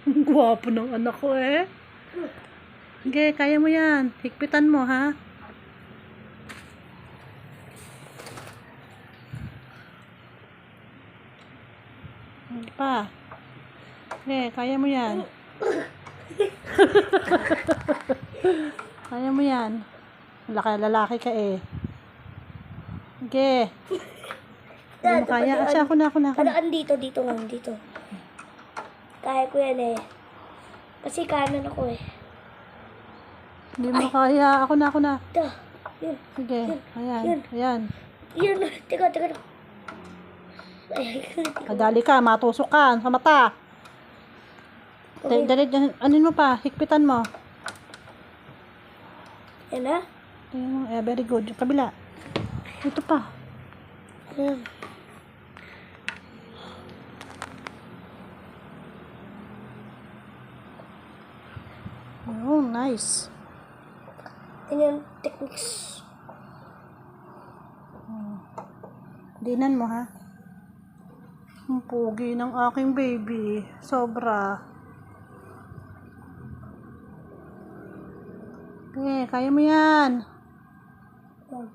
Ang gwapo ng anak ko eh. Sige, kaya mo yan. Higpitan mo, ha? Hindi pa. Sige, kaya mo yan. Kaya mo yan. Lalaki ka eh. Sige. Hindi mo kaya. Asya, ako na. Padaan dito lang, dito. Kaya ko yan eh. Kasi kanan ako eh. Hindi mo kaya. Ako na. Ito. Yun. Sige. Ayan. Yun. Ayan. Yun. Teka. Madali ka. Matusok ka sa mata. Okay. Dali, anin mo pa. Higpitan mo. Yan na? Very good. Yung kabila. Ito pa. Yan. Oh, nice. Yan yung techniques. Dinan mo, ha? Ang pogi ng aking baby. Sobra. Kaya mo yan. Yan.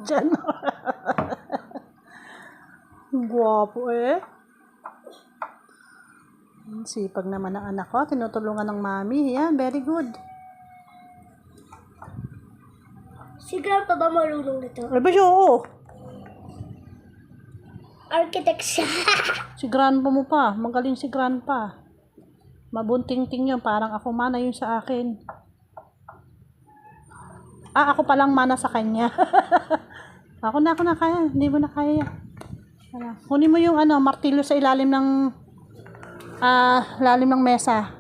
Diyan. Guwapo eh. Ang sipag naman ng anak ko. Tinutulungan ng mami. Yan, very good. Si Grandpa ba marunong nito? Ay ba siya? Oo. Architect siya. Si grandpa mo pa. Magaling si grandpa. Mabunting-ting yun. Parang ako mana yun sa akin. Ako palang mana sa kanya. Ako na kaya. Hindi mo na kaya. Kunin mo yung martilyo sa ilalim ng mesa.